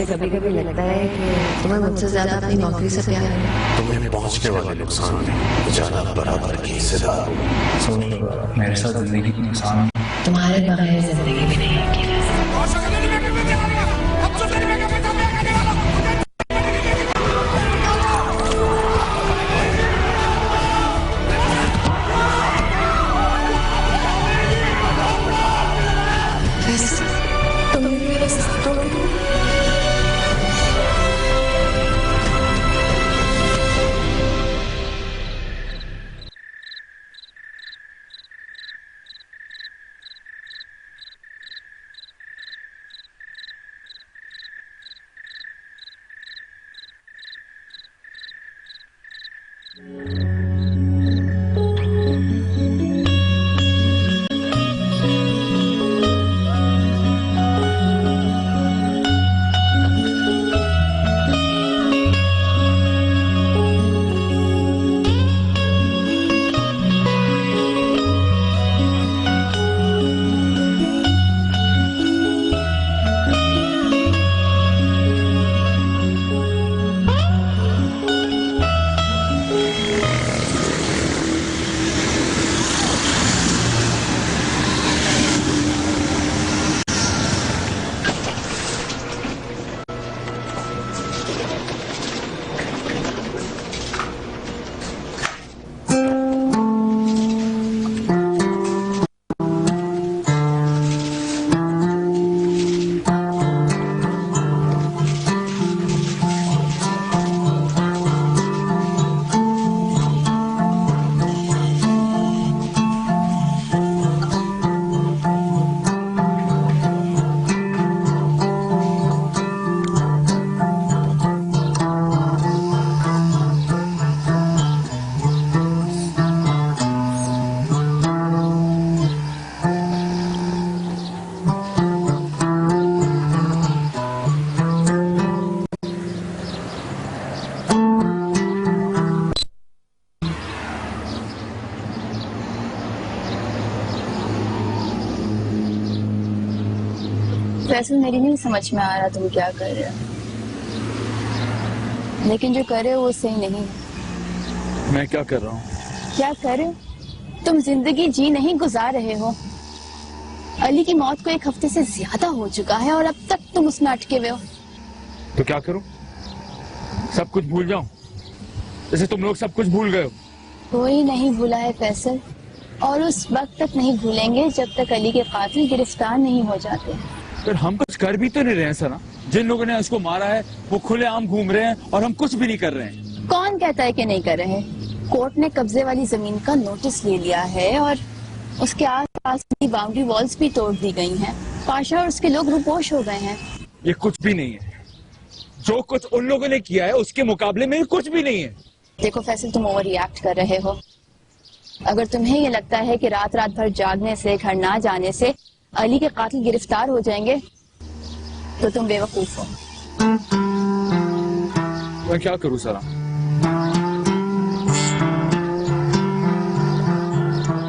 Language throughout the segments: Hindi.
मुझे कभी कभी लगता है कि तुम्हें मुझसे ज्यादा अपनी नौकरी से प्यार है। तुम्हें पहुंचने वाले नुकसान में जाना बराबर की हिस्सेदार हो। सोच मेरे साथ जिंदगी की नुकसान तुम्हारे बगैर जिंदगी भी नहीं होगी। फैसल, मेरी नहीं समझ में आ रहा तुम क्या कर रहे हो, लेकिन जो कर रहे हो वो सही नहीं है। मैं क्या कर रहा हूँ? क्या कर रहे हो? तुम जिंदगी जी नहीं गुजार रहे हो। अली की मौत को 1 हफ्ते से ज्यादा हो चुका है और अब तक तुम उसमें अटके हुए हो। तो क्या करूं? सब कुछ भूल जाऊं जैसे तुम लोग सब कुछ भूल गए हो? कोई नहीं भूला है फैसल, और उस वक्त तक नहीं भूलेंगे जब तक अली के कातिल गिरफ्तार नहीं हो जाते। पर हम कुछ कर भी तो नहीं रहे हैं सना। जिन लोगों ने उसको मारा है वो खुलेआम घूम रहे हैं और हम कुछ भी नहीं कर रहे हैं। कौन कहता है कि नहीं कर रहे? कोर्ट ने कब्जे वाली जमीन का नोटिस ले लिया है और उसके आसपास की बाउंड्री वॉल्स भी तोड़ दी गई हैं। पाशा और उसके लोग रुपोश हो गए हैं। ये कुछ भी नहीं है। जो कुछ उन लोगों ने किया है उसके मुकाबले में कुछ भी नहीं है। देखो फैसल, तुम ओवर रिएक्ट कर रहे हो। अगर तुम्हें ये लगता है कि रात रात भर जागने से, घर ना जाने से अली के कातिल गिरफ्तार हो जाएंगे तो तुम बेवकूफ हो। मैं क्या करूं सरा?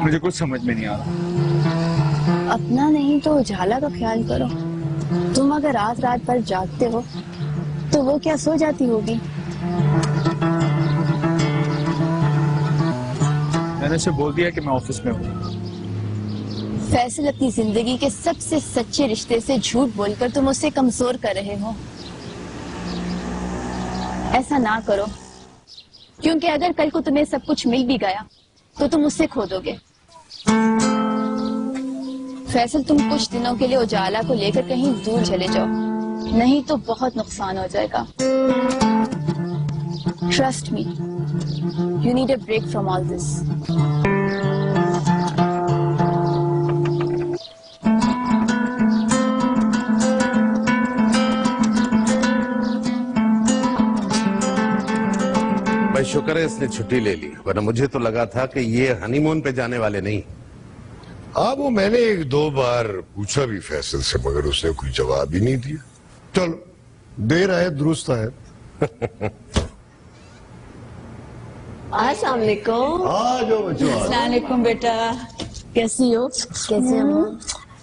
मुझे कुछ समझ में नहीं आ रहा। अपना नहीं तो उजाला का ख्याल करो। तुम अगर रात रात भर जागते हो तो वो क्या सो जाती होगी? मैंने उसे बोल दिया कि मैं ऑफिस में हूँ। फैसल, अपनी जिंदगी के सबसे सच्चे रिश्ते से झूठ बोलकर तुम उसे कमजोर कर रहे हो। ऐसा ना करो, क्योंकि अगर कल को तुम्हें सब कुछ मिल भी गया तो तुम उससे खो दोगे। फैसल, तुम कुछ दिनों के लिए उजाला को लेकर कहीं दूर चले जाओ, नहीं तो बहुत नुकसान हो जाएगा। Trust me, you need a break from all this. भाई शुक्र है इसने छुट्टी ले ली, वरना मुझे तो लगा था कि ये हनीमून पे जाने वाले नहीं। हाँ, वो मैंने 1-2 बार पूछा भी फैसल से, मगर उसने कोई जवाब ही नहीं दिया। चलो, देर आए दुरुस्त है। अस्सलाम वालेकुम। आ जाओ बच्चों। अस्सलाम वालेकुम बेटा, कैसी हो? कैसे हो?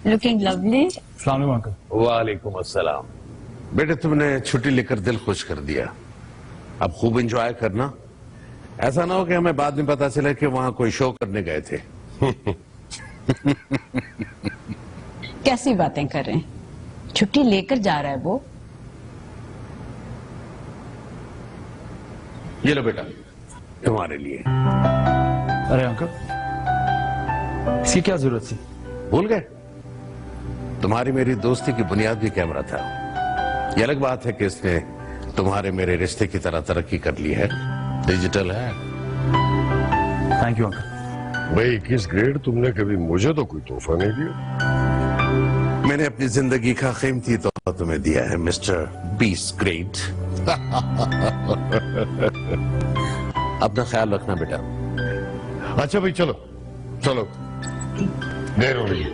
Looking lovely. अस्सलाम वालेकुम अंकल। वालेकुम अस्सलाम। बेटे तुमने छुट्टी लेकर दिल खुश कर दिया। अब खूब एंजॉय करना। ऐसा ना हो कि हमें बाद में पता चले कि वहां कोई शो करने गए थे। कैसी बातें कर रहे हैं? छुट्टी लेकर जा रहा है वो। ये लो बेटा, तुम्हारे लिए। अरे अंकल, इसकी क्या जरूरत थी? भूल गए? तुम्हारी मेरी दोस्ती की बुनियाद भी कैमरा था। ये अलग बात है कि इसने तुम्हारे मेरे रिश्ते की तरह तरक्की कर ली है। डिजिटल है। Thank you uncle. भाई 21 ग्रेड तुमने कभी मुझे तो कोई तोहफा नहीं दिया। मैंने अपनी जिंदगी का कीमती तोहफा तुम्हें दिया है मिस्टर 20 ग्रेड। अपना ख्याल रखना बेटा। अच्छा भाई चलो चलो, देर हो रही है।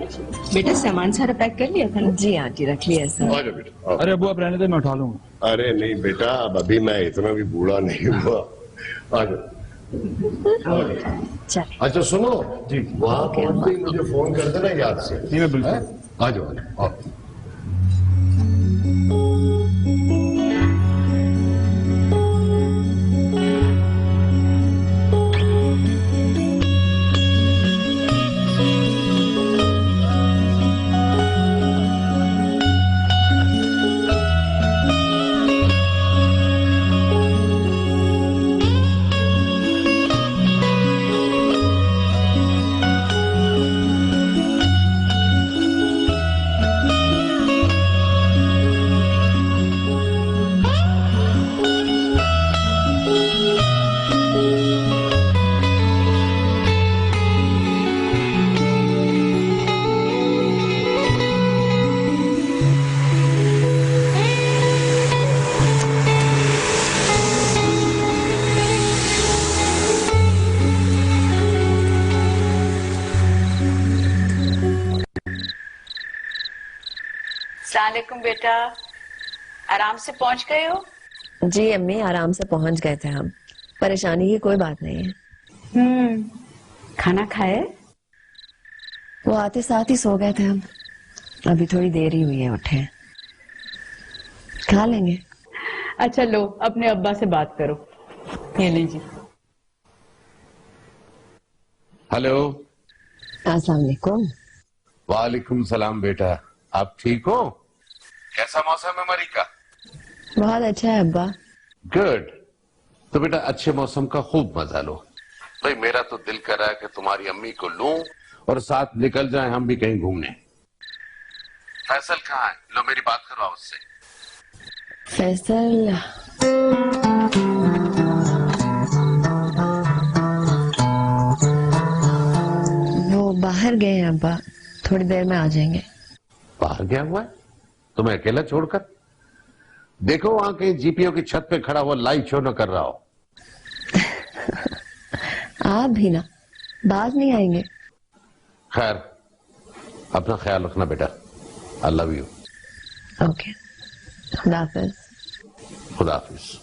बेटा सामान सारा पैक कर लिया था ना? जी आंटी, रख लिया सर। आ जाओ बेटा। अरे अबू आप रहने दे, मैं उठा लूंगा। अरे नहीं बेटा, अब अभी मैं इतना भी बूढ़ा नहीं हुआ। आ जाओ। चल अच्छा सुनो जी। वहाँ पहुंचते ही मुझे फोन कर देना याद से। जी मैं बिल्कुल। हैं? आ जाओ आ जाओ, आओ। अस्सलामुअलैकुम बेटा, आराम से पहुंच गए हो? जी अम्मी, आराम से पहुंच गए थे हम। परेशानी की कोई बात नहीं है। खाना खाए? वो आते साथ ही सो गए थे हम। अभी थोड़ी देर ही हुई है उठे। खा लेंगे। अच्छा लो, अपने अब्बा से बात करो। ये लीजिए। हेलो। अस्सलाम वालेकुम। वालेकुम सलाम बेटा, आप ठीक हो? कैसा मौसम है मरी का? बहुत अच्छा है अब्बा। गुड। तो बेटा अच्छे मौसम का खूब मजा लो। भाई मेरा तो दिल कर रहा है कि तुम्हारी अम्मी को लूं और साथ निकल जाएं हम भी कहीं घूमने। फैसल कहाँ है? लो मेरी बात करवाओ उससे। फैसल वो बाहर गए हैं अब्बा, थोड़ी देर में आ जाएंगे। बाहर गया हुआ है तुम्हें अकेला छोड़कर? देखो वहां कहीं जीपीओ की छत पे खड़ा हुआ लाइव शो न कर रहा हो। आप भी ना, बाद नहीं आएंगे? खैर अपना ख्याल रखना बेटा। I love you. ओके, खुदा हाफिज। खुदा हाफिज।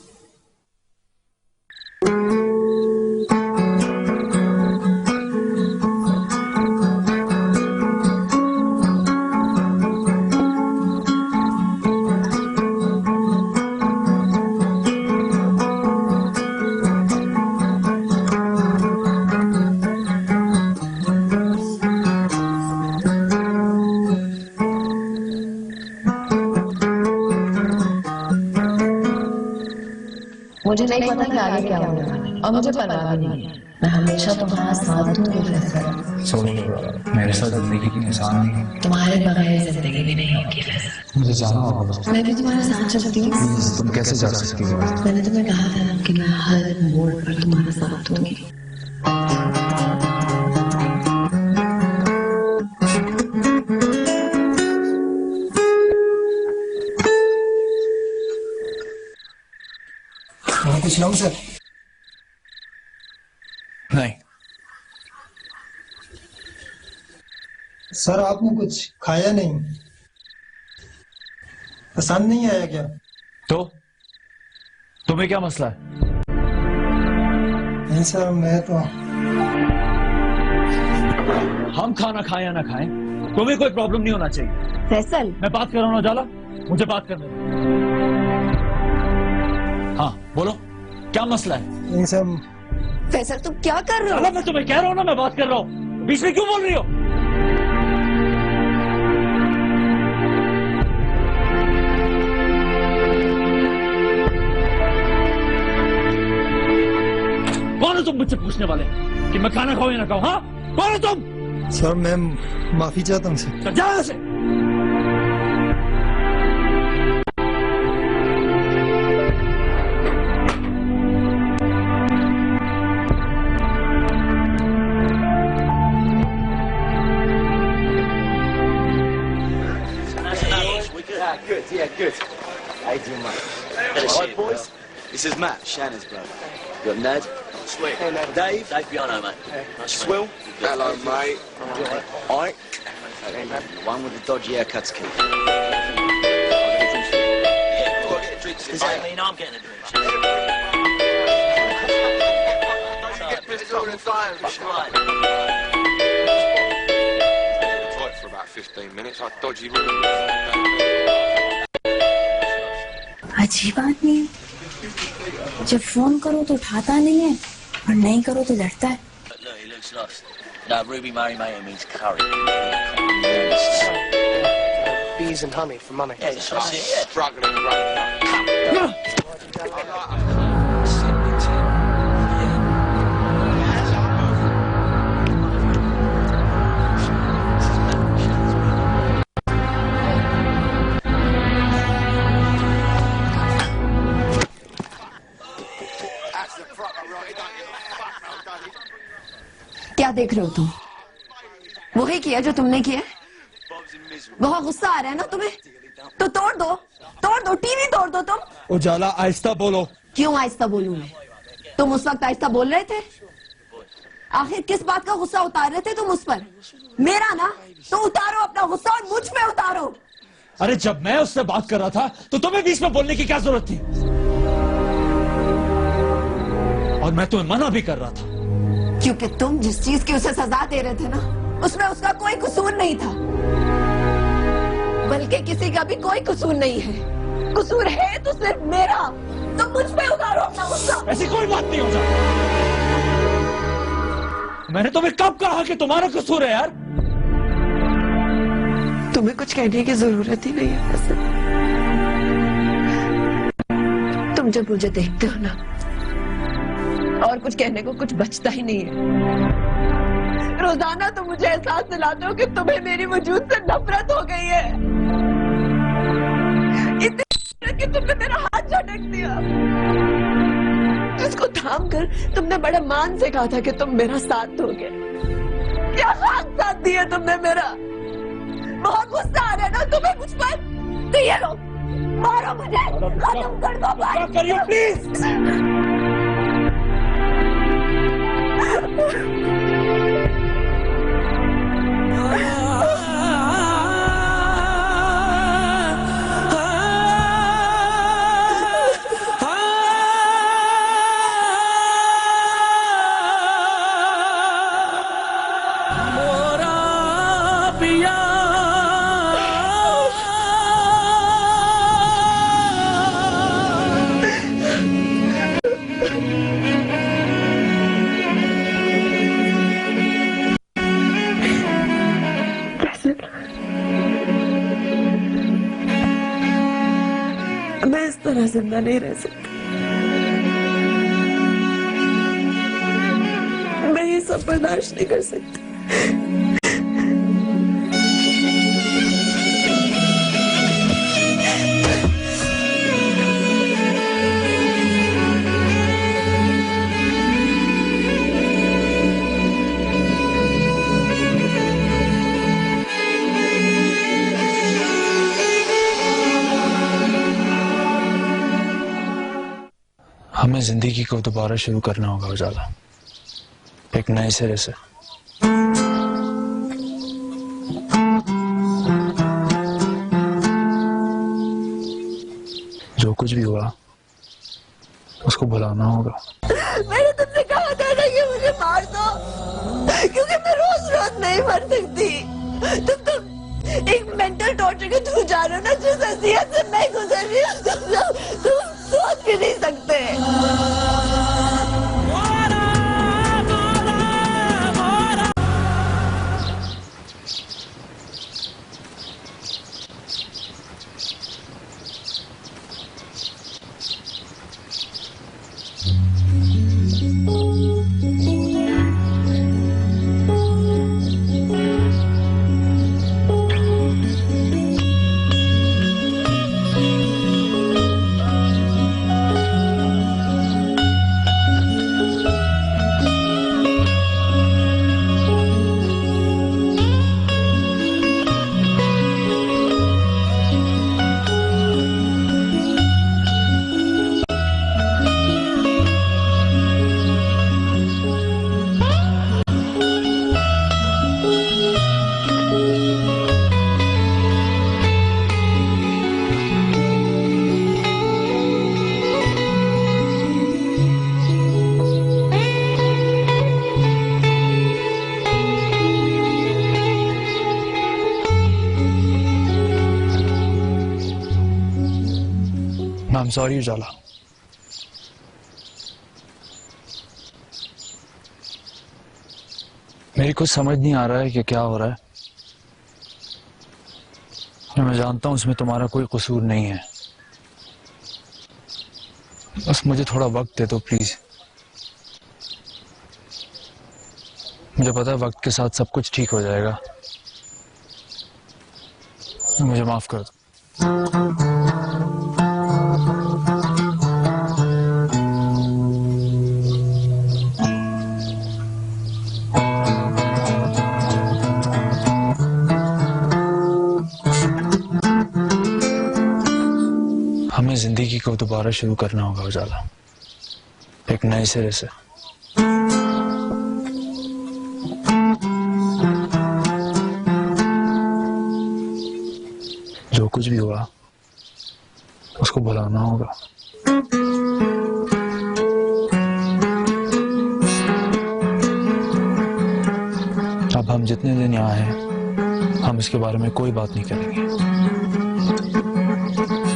मुझे नहीं पता कि आगे क्या होगा और मुझे परवाह भी नहीं है। मैं हमेशा तुम्हारा साथ दूंगी फैसल। सोच मेरे साथ जिंदगी की इंसान नहीं, तुम्हारे बगैर जिंदगी भी नहीं होगी फैसल। मुझे जाना होगा। मैं भी तुम्हारे साथ चलती हूँ। तुम कैसे जा सकती हो? मैंने तुम्हें कहा था ना कि मैं हर मोड़ पर तुम्हारा साथ दूंगी। कुछ लाऊं सर? नहीं। सर आपने कुछ खाया नहीं, पसंद नहीं आया क्या? तो तुम्हें क्या मसला है? नहीं सर, मैं तो हम खाना खाएं या ना खाएं, तुम्हें कोई प्रॉब्लम नहीं होना चाहिए। फैसल मैं बात कर रहा हूँ ना जाला, मुझे बात करने दो। बोलो क्या मसला है? नहीं सब फैसल तुम क्या कर रहे चलो हो? मैं तुम्हें कह रहा हूँ ना, मैं बात कर रहा हूँ, बीच में क्यों बोल रही हो? कौन हो तुम मुझसे पूछने वाले कि मैं खाना खाऊं या ना खाऊं? हाँ, कौन हो तुम? सर मैं माफी चाहता हूँ सर। तो जाओ यहाँ से। Good, yeah, good. How you doing, mate? Alright, boys. This is Matt, Shannon's brother. You got Ned? Sweet. Hey, Ned. Dave? Dave Piano, mate. Hey. Nice Swill? Hello, mate. Ike? Hey, man. The one with the dodgy haircut's kid. Yeah, go get a drink. Does that mean I'm getting a drink? Get pissed all the time. Right. For about 15 minutes, I dodgy room. अजीब आदमी है, जब फोन करो तो उठाता नहीं है और नहीं करो तो लड़ता है। Look, he looks lost. No, Ruby Mary Mate means curry. Bees and honey for money. Yeah, that's it, yeah. Struggling right क्या देख रहे हो तुम? वही किया जो तुमने किया। बहुत गुस्सा आ रहा है ना तुम्हें? तो तोड़ दो, टीवी तोड़ दो तुम। उजाला आहिस्ता बोलो। क्यों आहिस्ता बोलूं मैं? तुम उस वक्त आहिस्ता बोल रहे थे। आखिर किस बात का गुस्सा उतार रहे थे तुम उस पर? मेरा ना, तो उतारो अपना गुस्सा और मुझ पे उतारो। अरे जब मैं उससे बात कर रहा था तो तुम्हें बीच में बोलने की क्या जरूरत थी? और मैं तुम्हें मना भी कर रहा था। क्योंकि तुम जिस चीज की उसे सजा दे रहे थे ना, उसमें उसका कोई कसूर नहीं था, बल्कि किसी का भी कोई कसूर नहीं है। कसूर है तो सिर्फ मेरा। तुम मुझ पे उतारो अपना गुस्सा। ऐसी कोई बात नहीं हो सकती। मैंने तुम्हें कब कहा कि तुम्हारा कसूर है यार? तुम्हें कुछ कहने की जरूरत ही नहीं है वैसे। तुम जब मुझे देखते हो ना, और कुछ कहने को कुछ बचता ही नहीं है। रोजाना तुम मुझे एहसास दिलाते हो कि तुम्हें मेरी वजूद से नफरत हो गई है। इतनी कि तुमने मेरा हाथ झटक दिया, जिसको थाम कर तुमने बड़े मान से कहा था कि तुम मेरा साथ दोगे। क्या साथ दिया तुमने मेरा? बहुत गुस्सा आ रहा है ना तुम्हें मुझ पर? तो ये लो, मारो मुझे, खत्म कर दो भाई। करिए प्लीज। मैं इस तरह जिंदा नहीं रह सकती। मैं ये सब बर्दाश्त नहीं कर सकती। हमें जिंदगी को दोबारा शुरू करना होगा उजाला, एक नए सिरे से। जो कुछ भी हुआ उसको भुलाना होगा। मैंने तुमसे कहा था ना कि मुझे मार दो, क्योंकि मैं रोज रोज नहीं मर सकती। तुम एक मेंटल टॉर्चर के थ्रू जा रहे हो ना, जिस हसीयत से मैं गुजर रही हूँ। तुम सोच भी नहीं सकते। I'm sorry, उजाला। मेरी कुछ समझ नहीं आ रहा है कि क्या हो रहा है। मैं जानता हूं इसमें तुम्हारा कोई कसूर नहीं है। बस मुझे थोड़ा वक्त दे दो प्लीज। मुझे पता है वक्त के साथ सब कुछ ठीक हो जाएगा। मुझे माफ कर दो। हमें जिंदगी को दोबारा शुरू करना होगा उजाला, एक नए सिरे से। जो कुछ भी हुआ उसको भुलाना होगा। अब हम जितने दिन यहाँ हैं हम इसके बारे में कोई बात नहीं करेंगे,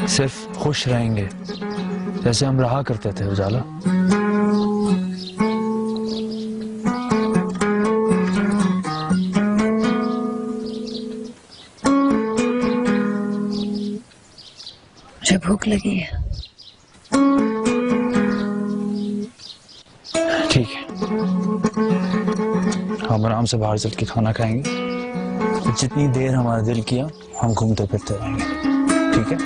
सिर्फ खुश रहेंगे जैसे हम रहा करते थे उजाला। मुझे भूख लगी है। ठीक है, हम आराम से बाहर चल के खाना खाएंगे। जितनी देर हमारा दिल किया हम घूमते फिरते रहेंगे, ठीक है?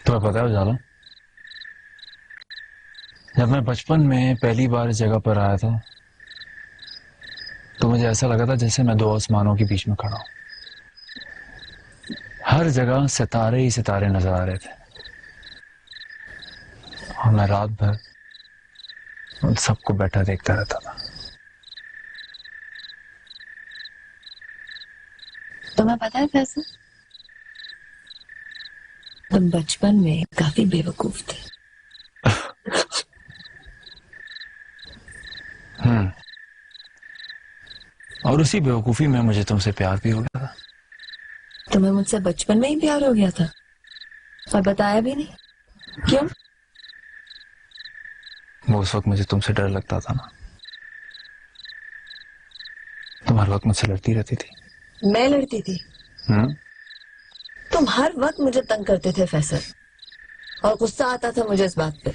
तुम्हें पता है उजाला, जब मैं बचपन में पहली बार इस जगह पर आया था तो मुझे ऐसा लगा था जैसे मैं दो आसमानों के बीच में खड़ा हूं। हर जगह सितारे ही सितारे नजर आ रहे थे और मैं रात भर उन सबको बैठा देखता रहता था। तुम्हें पता है फैसल, तुम बचपन में काफी बेवकूफ थे। और उसी बेवकूफी में मुझे तुमसे प्यार भी हो गया था। तुम्हें मुझसे बचपन में ही प्यार हो गया था और बताया भी नहीं, क्यों? वो उस वक्त मुझे तुमसे डर लगता था ना, तुम हर वक्त मुझसे लड़ती रहती थी। मैं लड़ती थी? तुम हर वक्त मुझे तंग करते थे फैसल, और गुस्सा आता था मुझे इस बात पे।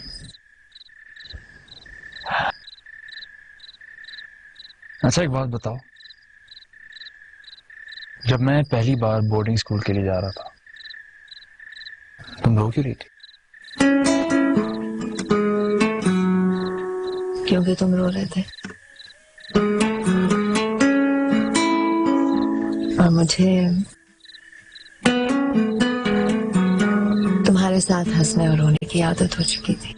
अच्छा एक बात बताओ, जब मैं पहली बार बोर्डिंग स्कूल के लिए जा रहा था, तुम रो क्यों रही थी? क्योंकि तुम रो रहे थे और मुझे तुम्हारे साथ हंसने और रोने की आदत हो चुकी थी।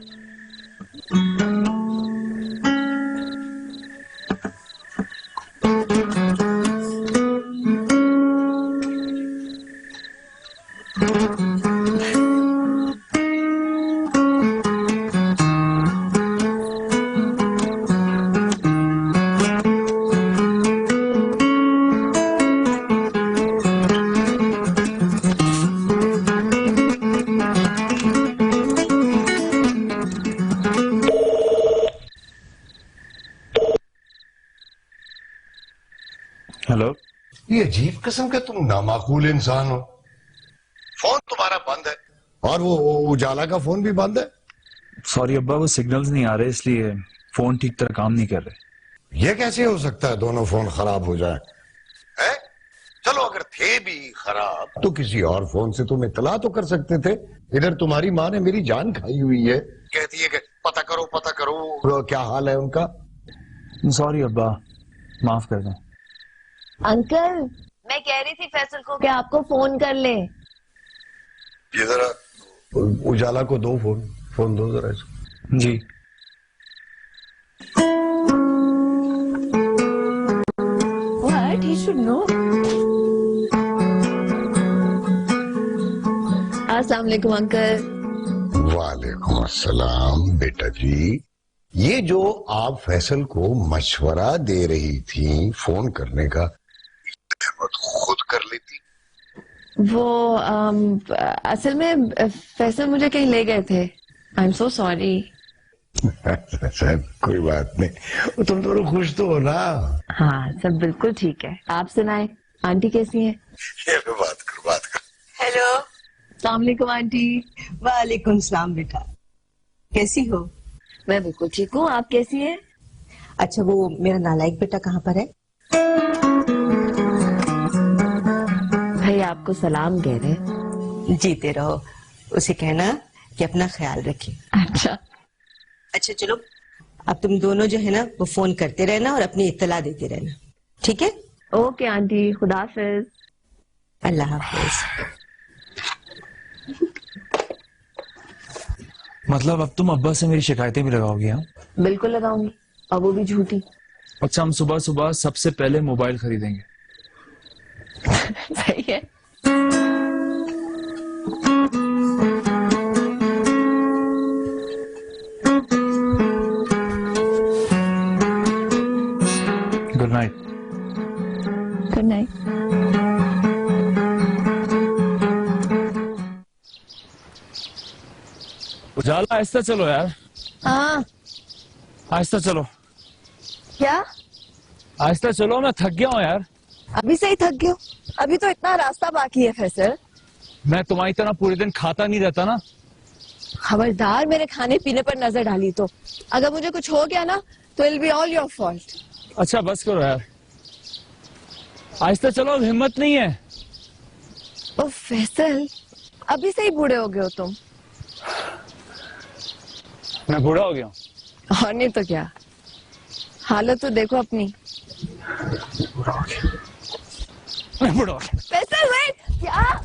हेलो, ये अजीब किस्म के तुम नामाकूल इंसान हो। फोन तुम्हारा बंद है और वो उजाला का फोन भी बंद है। सॉरी अब्बा, वो सिग्नल्स नहीं आ रहे इसलिए फोन ठीक तरह काम नहीं कर रहे। ये कैसे हो सकता है दोनों फोन खराब हो जाए? है? चलो अगर थे भी खराब तो किसी और फोन से तुम इत्तला तो कर सकते थे। इधर तुम्हारी माँ ने मेरी जान खाई हुई है, कहती है कि पता करो क्या हाल है उनका। सॉरी अब्बा, माफ कर दें। अंकल, मैं कह रही थी फैसल को कि आपको फोन कर ले। ये जरा उजाला को दो फोन दो जरा इसको। जी। What? He should know. अस्सलाम वालेकुम अंकल। वालेकुम अस्सलाम बेटा जी। ये जो आप फैसल को मशवरा दे रही थी फोन करने का, खुद कर लेती। वो असल में फैसल मुझे कहीं ले गए थे। I am so sorry. कोई बात नहीं, तुम दोनों खुश तो हो ना? हाँ, सब बिल्कुल ठीक है। आप सुनाए, आंटी कैसी हैं? ये लो बात कर। हेलो, अस्सलाम वालेकुम आंटी। वालेकुम सलाम बेटा, कैसी हो? मैं बिल्कुल ठीक हूँ, आप कैसी हैं? अच्छा, वो मेरा नालायक बेटा कहाँ पर है? भाई आपको सलाम कह रहे। जीते रहो, उसे कहना कि अपना ख्याल रखे। अच्छा चलो, अब तुम दोनों जो है ना वो फोन करते रहना और अपनी इत्तला देते रहना, ठीक है? ओके आंटी, खुदा हाफिज। अल्लाह हाफिज। मतलब अब तुम अब्बा से मेरी शिकायतें भी लगाओगी? हाँ बिल्कुल लगाऊंगी, और वो भी झूठी। अच्छा, हम सुबह सुबह सबसे पहले मोबाइल खरीदेंगे। सही है। Good night. Good night. उजाला आहिस्ता चलो यार। हाँ, आहिस्ता चलो। क्या? आहिस्ता चलो, मैं थक गया हूँ यार। अभी से ही थक गए हो? अभी तो इतना रास्ता बाकी है फैसल। मैं तुम्हारी तरह पूरे दिन खाता नहीं रहता ना। खबरदार मेरे खाने पीने पर नजर डाली तो अगर मुझे कुछ हो गया ना तो it will be all your fault. अच्छा बस करो यार, आहिस्ता चलो, अब हिम्मत नहीं है। ओ फैसल, अभी से ही बूढ़े हो गए हो तुम। मैं बूढ़ा हो गया हूँ? और नहीं तो क्या, हालत तो देखो अपनी। बूढ़ा हो गया, मैं बूढ़ा हो गया। फैसल वेट, क्या?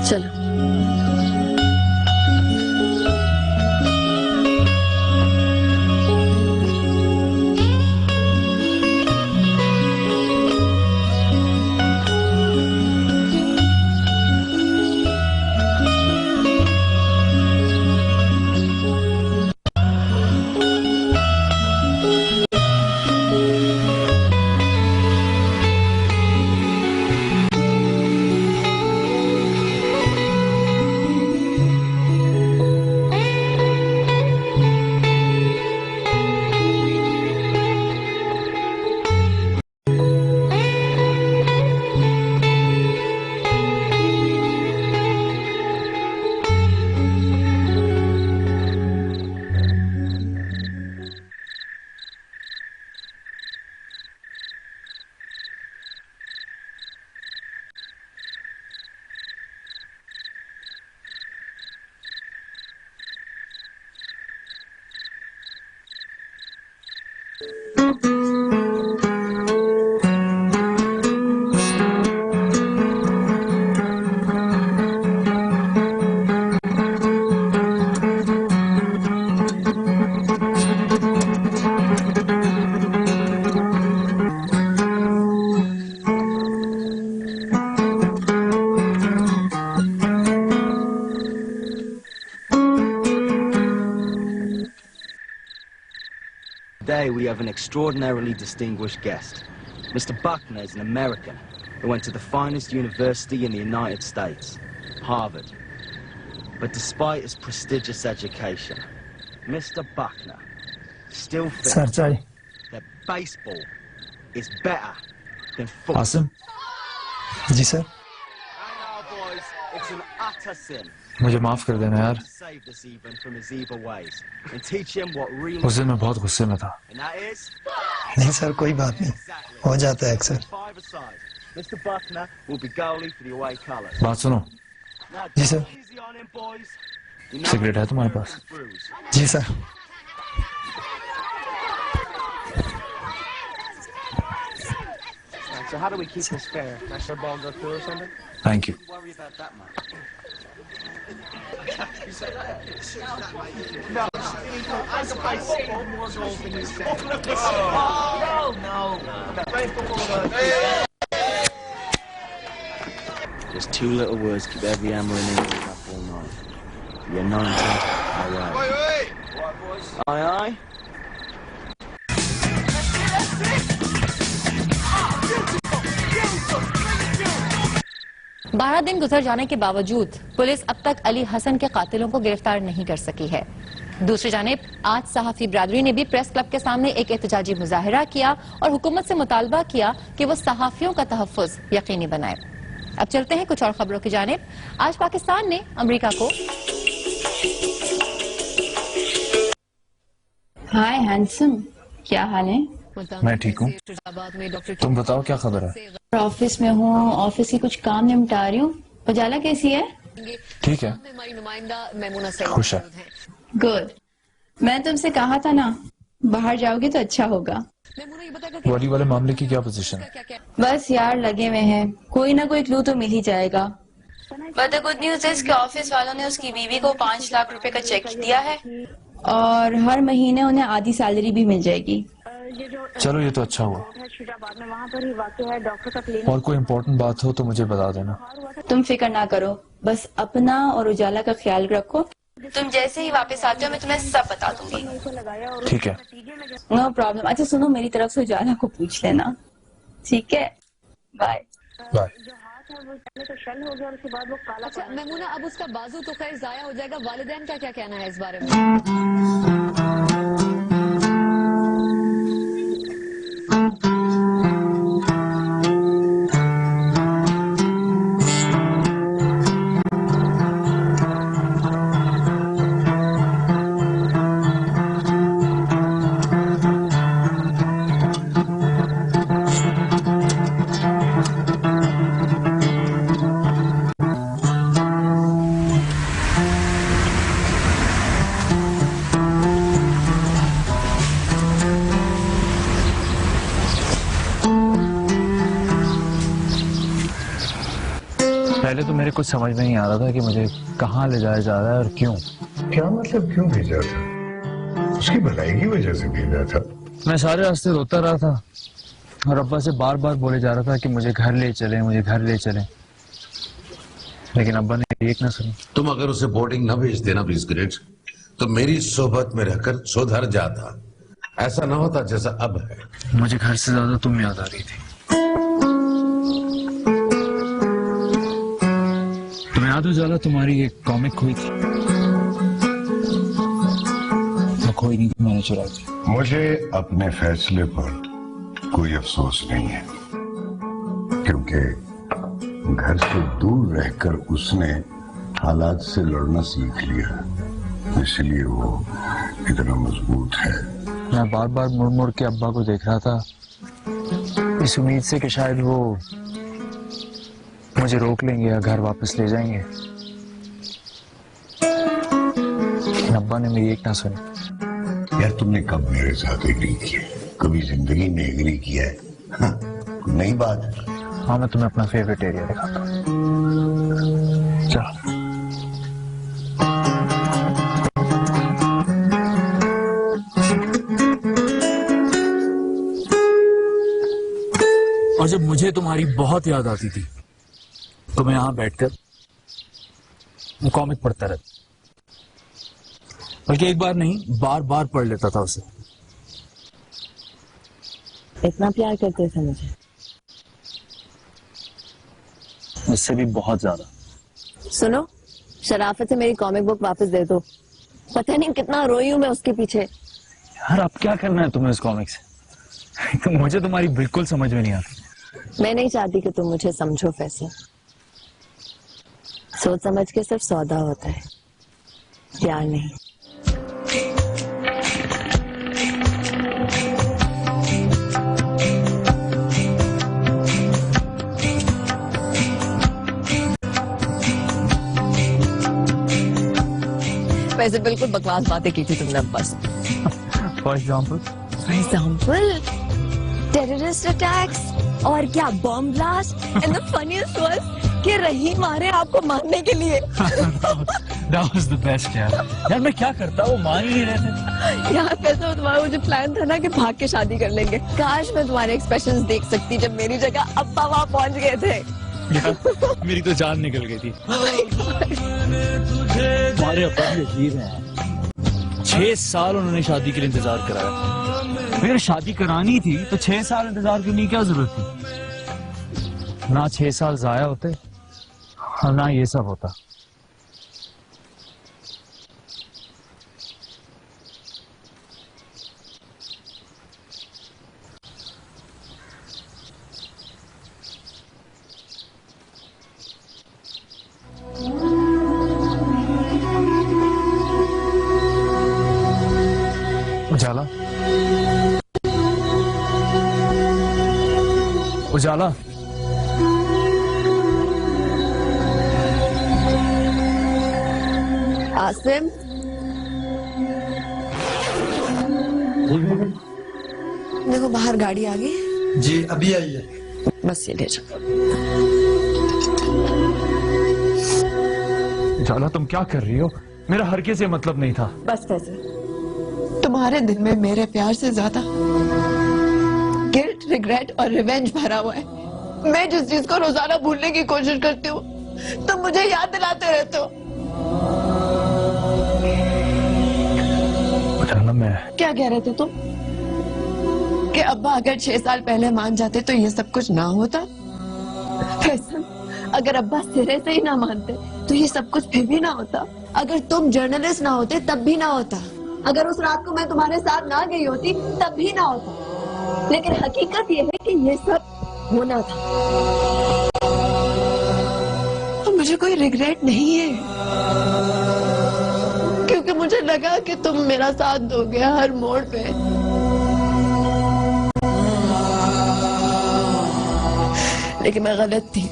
चलो Today we have an extraordinarily distinguished guest. Mr. Buckner is an American who went to the finest university in the United States, Harvard. But despite his prestigious education, Mr. Buckner still thinks that baseball is better than football. Asim ji sir, It's an utter sin. मुझे माफ कर देना यार, Save this even from his evil ways and teach him what really. उस दिन मैं बहुत गुस्से में था। And that is. नहीं सर, कोई बात नहीं, हो जाता है अक्सर। Mr. Buckner will be goalie for the away colours. बात सुनो। जी sir. Easy on him, boys. Cigarette है तुम्हारे पास? जी sir. So how do we keep this fair? Can our ball go through or something? Thank you. Worry about that much. No. I can play more goals than you say. No. Just two little words keep every hammer in England up all night. You're 19. Aye. Aye. 12 दिन गुजर जाने के बावजूद पुलिस अब तक अली हसन के कातिलों को गिरफ्तार नहीं कर सकी है। दूसरी जानिब आज सहाफी बिरादरी ने भी प्रेस क्लब के सामने एक एहतजाजी मुजाहिरा किया और हुकूमत से मुतालबा किया कि वो सहाफियों का तहफ्फुज यकीनी बनाए। अब चलते हैं कुछ और खबरों की जानिब। आज पाकिस्तान ने अमेरिका को हाय हैंडसम, क्या हाल है? मैं ठीक हूँ, तुम बताओ क्या खबर है? ऑफिस में हूँ, ऑफिस की कुछ काम निपटा रही हूँ। उजाला कैसी है? ठीक है, खुश है। गुड। मैं तुमसे कहा था ना, बाहर जाओगे तो अच्छा होगा। वली वाले मामले की क्या पोजीशन है? बस यार लगे हुए हैं, कोई ना कोई क्लू तो मिल ही जाएगा। But the good news is कि ऑफिस वालों ने उसकी बीवी को 5 लाख रुपए का चेक दिया है और हर महीने उन्हें आधी सैलरी भी मिल जाएगी। चलो ये तो अच्छा हुआ। और कोई इम्पोर्टेंट बात हो तो मुझे बता देना। तुम फिक्र ना करो, बस अपना और उजाला का ख्याल रखो। तुम जैसे ही वापस आते हो मैं तुम्हें सब बता दूंगी। ठीक है, नो प्रॉब्लम। अच्छा सुनो, मेरी तरफ से उजाला को पूछ लेना, ठीक है? Bye bye. अच्छा मेमूना, अब उसका बाजू तो खैर जाया हो जाएगा, वालिदैन का क्या कहना है इस बारे में? पहले तो मेरे कुछ समझ में नहीं आ रहा था कि मुझे कहाँ ले जाया जा रहा है और क्यों। क्या मतलब क्यों भेजा था? उसकी भलाई की वजह से भेजा था। मैं सारे रास्ते रोता रहा था और अब्बा से बार बार बोले जा रहा था कि मुझे घर ले चले, मुझे घर ले चले, लेकिन अब्बा ने एक ना सुनी। तुम अगर उसे बोर्डिंग न भेज देना बिस्किट तो मेरी सोबत में रहकर सुधर जाता, ऐसा ना होता जैसा अब है। मुझे घर से ज्यादा तुम याद आ रही थी। तुम्हें याद हो जाला तुम्हारी एक कॉमिक खोई थी? मैं खोई नहीं थी, मैंने चुराई थी। मुझे अपने फैसले पर कोई अफसोस नहीं है, क्योंकि घर से दूर रहकर उसने हालात से लड़ना सीख लिया, इसलिए वो इतना मजबूत है। मैं बार बार मुड़ मुड़ के अब्बा को देख रहा था, इस उम्मीद से कि शायद वो मुझे रोक लेंगे या घर वापस ले जाएंगे, लेकिन अब्बा ने मेरी एक ना सुनी। यार तुमने कब मेरे साथ एग्री किया? कभी जिंदगी में एग्री किया है? हाँ, नई बात है। हाँ, मैं तुम्हें अपना फेवरेट एरिया दिखाता हूँ। चलो। और जब मुझे तुम्हारी बहुत याद आती थी तो मैं यहाँ बैठकर कॉमिक पढ़ता रहता, बल्कि एक बार नहीं बार बार पढ़ लेता था उसे। इतना प्यार करते थे मुझे? मुझसे भी बहुत ज्यादा। सुनो, शराफत से मेरी कॉमिक बुक वापस दे दो। पता नहीं कितना रोई हूं मैं उसके पीछे। यार अब क्या करना है तुम्हें उस कॉमिक से? तो मुझे तुम्हारी बिल्कुल समझ में नहीं आती। मैं नहीं चाहती कि तुम मुझे समझो फैसल। सोच समझ के सिर्फ सौदा होता है, प्यार नहीं। वैसे बिल्कुल बकवास बातें की थी तुमने बस। For example? टेररिस्ट अटैक्स और क्या bomb blast and the funniest was कि रहीम आ रहे आपको मारने के लिए। That was the best यार मैं क्या करता, वो मान ही नहीं रहे थे। यार पैसा तुम्हारा मुझे प्लान था ना कि भाग के शादी कर लेंगे। काश मैं तुम्हारे एक्सप्रेशंस देख सकती जब मेरी जगह अब्बा वहां पहुंच गए थे। यार मेरी तो जान निकल गई थी। हमारे अब्बा भी अजीब हैं। 6 साल उन्होंने शादी के लिए इंतजार कराया। फिर शादी करानी थी तो 6 साल इंतजार करने की क्या जरूरत थी? ना 6 साल जाया होते और ना ये सब होता। उजाला, उजाला, आसिम, देखो बाहर गाड़ी आ गई। जी अभी आई है। बस ये ले जाओ। उजाला तुम क्या कर रही हो? मेरा हरके से मतलब नहीं था। बस फैसल, तुम्हारे दिल में मेरे प्यार से ज्यादा गिल्ट, रिग्रेट और रिवेंज भरा हुआ है। मैं जिस चीज को रोजाना भूलने की कोशिश करती हूँ तुम मुझे याद दिलाते रहते हो। मैं क्या कह रहे थे तुम? कि अब्बा अगर 6 साल पहले मान जाते तो ये सब कुछ ना होता? फैसल, अगर अब्बा सिरे से ही ना मानते तो ये सब कुछ फिर भी ना होता। अगर तुम जर्नलिस्ट ना होते तब भी ना होता। अगर उस रात को मैं तुम्हारे साथ ना गई होती तब भी ना होता। लेकिन हकीकत ये है कि ये सब होना था। और मुझे कोई रिग्रेट नहीं है, क्योंकि मुझे लगा कि तुम मेरा साथ दोगे हर मोड़ पे। लेकिन मैं गलत थी,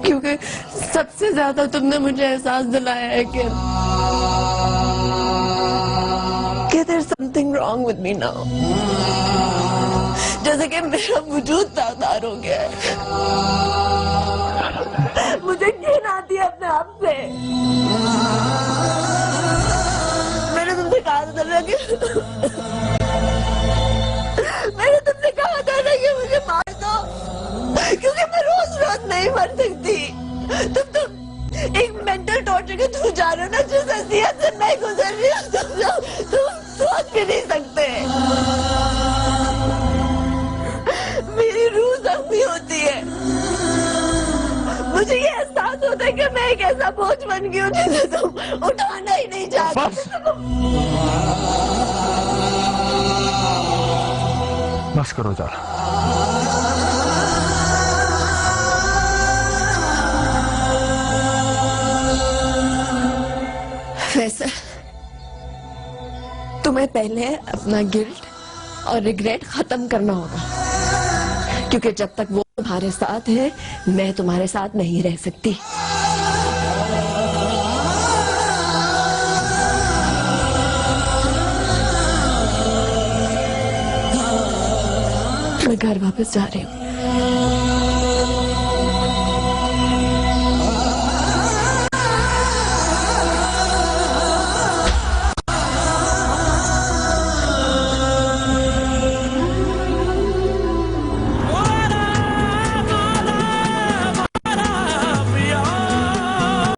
क्योंकि सबसे ज्यादा तुमने मुझे एहसास दिलाया है कि there's something wrong with me now। जैसे कि मेरा वजूद तादार हो गया है। मुझे घिन आती है अपने आप से। मैंने तुमसे कहा था ना कि मुझे मार दो, क्योंकि मैं रोज रोज नहीं मर सकती। तुम एक मेंटल टॉर्चर के थ्रू जा रहे हो ना, जिस हसीयत से मैं गुजर रही हूँ तुम सोच भी नहीं सकते। मेरी रूह जख्मी होती है। मुझे ये एहसास होता है कि मैं एक ऐसा बोझ बन गई हूँ जिसे तुम उठाना ही नहीं चाहते। बस करो जरा। फैसल, तुम्हें पहले अपना गिल्ट और रिग्रेट खत्म करना होगा, क्योंकि जब तक वो तुम्हारे साथ है मैं तुम्हारे साथ नहीं रह सकती। मैं घर वापस जा रही हूँ।